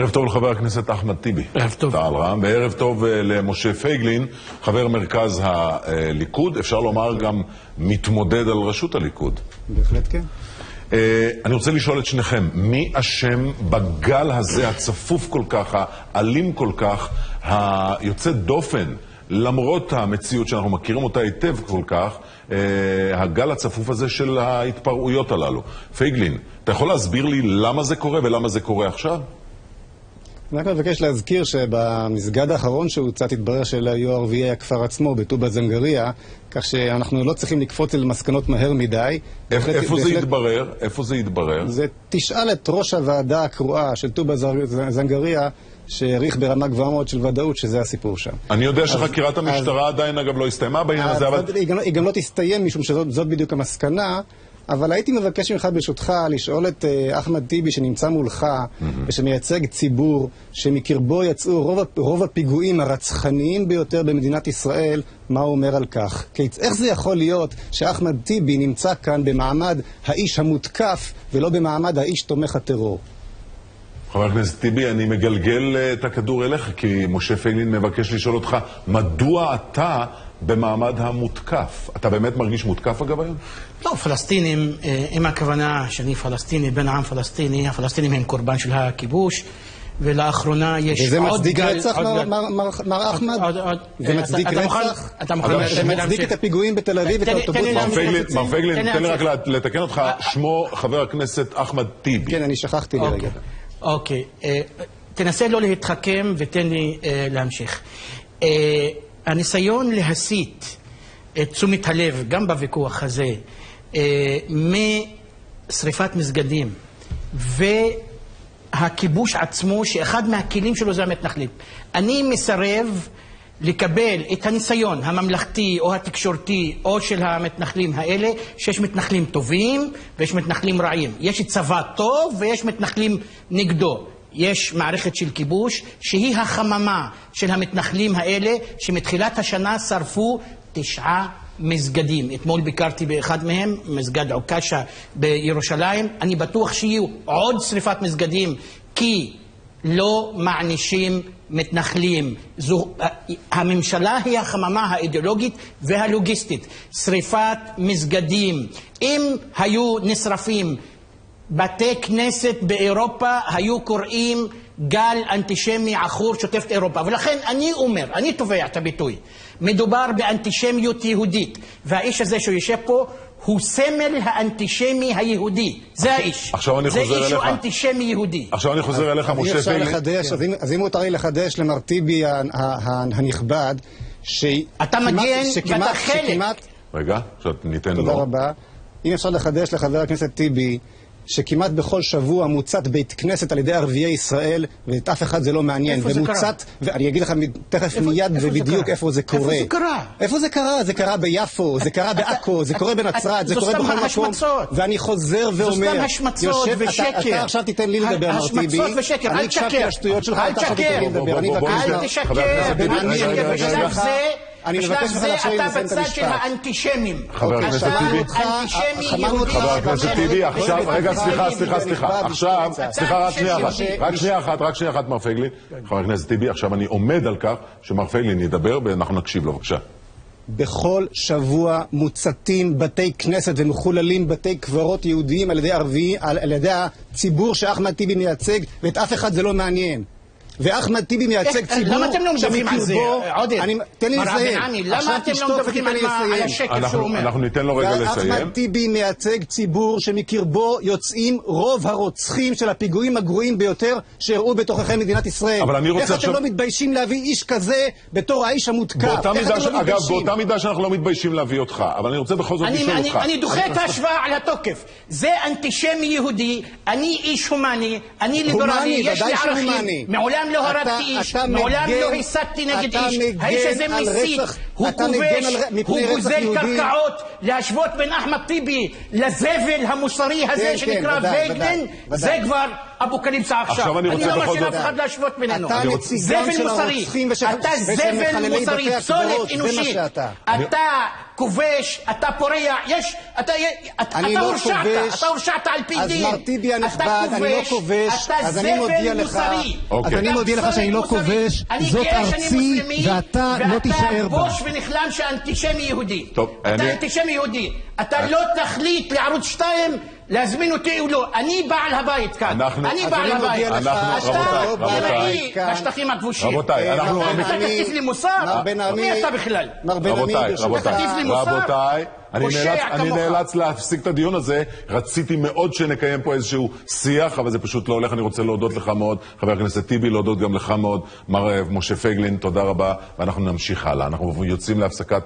ערב טוב לחבר הכנסת אחמד טיבי. ערב טוב. טל רם, וערב טוב למשה פייגלין, חבר מרכז הליכוד, אפשר לומר גם מתמודד על ראשות הליכוד. בהחלט כן. אני רוצה לשאול את שניכם, מי אשם בגל הזה הצפוף כל כך, האלים כל כך, היוצא דופן, למרות המציאות שאנחנו מכירים אותה היטב כל כך, הגל הצפוף הזה של ההתפרעויות הללו? פייגלין, אתה יכול להסביר לי למה זה קורה ולמה זה קורה עכשיו? אני רק מבקש להזכיר שבמסגד האחרון שהוצא התברר שלא ערביי הכפר עצמו בטובא זנגריה, כך שאנחנו לא צריכים לקפוץ אל מסקנות מהר מדי. איפה זה יתברר? איפה זה יתברר? זה תשאל את ראש הוועדה הקרואה של טובא זנגריה, שהעריך ברמה גבוהה מאוד של ודאות שזה הסיפור שם. אני יודע שחקירת המשטרה עדיין אגב לא הסתיימה בעניין הזה, אבל... היא גם לא תסתיים משום שזאת בדיוק המסקנה, אבל הייתי מבקש ממך ברשותך לשאול את אחמד טיבי שנמצא מולך ושמייצג ציבור שמקרבו יצאו רוב הפיגועים הרצחניים ביותר במדינת ישראל, מה הוא אומר על כך? איך זה יכול להיות שאחמד טיבי נמצא כאן במעמד האיש המותקף ולא במעמד האיש תומך הטרור? חבר הכנסת טיבי, אני מגלגל את הכדור אליך, כי משה פייגלין מבקש לשאול אותך, מדוע אתה במעמד המותקף? אתה באמת מרגיש מותקף אגב היום? לא, פלסטינים, עם הכוונה שאני פלסטיני, בן עם פלסטיני, הפלסטינים הם קורבן של הכיבוש, ולאחרונה יש עוד גל... וזה מצדיק רצח, מר אחמד? זה מצדיק רצח? אתה מצדיק את הפיגועים בתל אביב, את האוטובוס? מר פייגלין, תן לי רק לתקן אותך, שמו חבר הכנסת אחמד טיבי. כן, אני שכחתי לרגע. אוקיי, תנסה לא להתחכם ותן לי להמשיך. הניסיון להסיט את תשומת הלב, גם בוויכוח הזה, משריפת מסגדים והכיבוש עצמו, שאחד מהכלים שלו זה המתנחלים. אני מסרב לקבל את הניסיון הממלכתי או התקשורתי או של המתנחלים האלה, שיש מתנחלים טובים ויש מתנחלים רעים. יש צבא טוב ויש מתנחלים נגדו. יש מערכת של כיבוש שהיא החממה של המתנחלים האלה, שמתחילת השנה שרפו 9 מסגדים. אתמול ביקרתי באחד מהם, מסגד עוקשה בירושלים. אני בטוח שיהיו עוד שריפת מסגדים, כי לא מענישים מתנחלים. הממשלה היא החממה האידיאולוגית והלוגיסטית. שריפת מסגדים. אם היו נשרפים בתי כנסת באירופה, היו קוראים גל אנטישמי עכור שוטף את אירופה. ולכן אני אומר, אני תובע את הביטוי, מדובר באנטישמיות יהודית, והאיש הזה שיושב פה הוא סמל האנטישמי היהודי. זה האיש. עכשיו אני חוזר אליך. זה איש הוא אנטישמי יהודי. עכשיו אני חוזר אליך, משה פייגלין. אז אם מותר לי לחדש למר טיבי הנכבד, אתה מגן ואתה חלק. רגע, עכשיו ניתן לו. תודה רבה. אם אפשר לחדש לחבר הכנסת טיבי, שכמעט בכל שבוע מוצת בית כנסת על ידי ערביי ישראל, ואת אף אחד זה לא מעניין. איפה זה קרה? ואני אגיד לך תכף מיד ובדיוק איפה זה קורה. איפה זה קרה? איפה זה קרה? זה קרה ביפו, זה קרה בעכו, זה קורה בנצרת, זה קורה בכל מקום. ואני חוזר ואומר, זו סתם השמצות ושקר. אתה עכשיו תיתן לי לדבר, מר טיבי. השמצות ושקר, אל תשקר. אני הקשבתי לשטויות שלך, אתה עכשיו תיתן לי לדבר. אל תשקר. בשלב זה אתה בצד של האנטישמים. חבר הכנסת טיבי. חבר הכנסת טיבי, עכשיו, רגע, סליחה. עכשיו, רק שנייה אחת, מר פייגלין. חבר הכנסת טיבי, עכשיו אני עומד על כך שמר פייגלין ידבר ואנחנו נקשיב לו, בבקשה. בכל שבוע מוצתים בתי כנסת ומחוללים בתי קברות יהודיים על ידי הציבור שאחמד טיבי מייצג, ואת אף אחד זה לא מעניין. ואחמד טיבי מייצג ציבור... למה אתם לא מדברים על זה, עודד? תן לי לסיים. למה אתם לא מדברים על השקר שהוא אומר? אנחנו ניתן לו רגע לסיים. ואחמד טיבי מייצג ציבור שמקרבו יוצאים רוב הרוצחים של הפיגועים הגרועים ביותר שהראו בתוככי מדינת ישראל. איך אתם לא מתביישים להביא איש כזה בתור האיש המותקף? אגב, באותה מידה שאנחנו לא מתביישים להביא אותך, אבל אני רוצה בכל זאת לשאול אותך. אני דוחה את ההשוואה על התוקף. זה אנטישמי יהודי, אני איש הומני, אני ליברלי, יש לי ערכים. מעולם לא הרגתי איש, מעולם לא הסתתי נגד איש. האיש הזה מסית, הוא כובש, הוא גוזל קרקעות. להשוות בין אחמד טיבי לזבל המוסרי הזה שנקרא פייגלין, זה כבר אפוקליפסה עכשיו. אני רוצה לא בכל מרשה זאת... לאף אחד להשוות בינינו. אתה נציגם של הרוצחים אתה זבל מוסרי, פסולת אנושית. אתה כובש, אתה פורע, אתה הורשעת על פי דין. אז מר טיבי הנכבד, אני לא כובש, אז אני מודיע לך, אז אני מודיע לך שאני לא כובש, זאת ארצי, ואתה לא תישאר בה. ואתה בוש ונכלם שאנטישמי יהודי. אתה אנטישמי יהודי. אתה לא תחליט לערוץ 2 להזמין אותי או לא. אני בעל הבית כאן. אני בעל הבית. אתה מראי בשטחים הכבושים. רבותיי, אתה תטיף לי מוסר? מי אתה בכלל? רבותיי, אני נאלץ להפסיק את הדיון הזה. רציתי מאוד שנקיים פה איזשהו שיח, אבל זה פשוט לא הולך. אני רוצה להודות לך מאוד, חבר הכנסת טיבי, להודות גם לך מאוד, מר משה פייגלין, תודה רבה, ואנחנו נמשיך הלאה. אנחנו יוצאים להפסקת...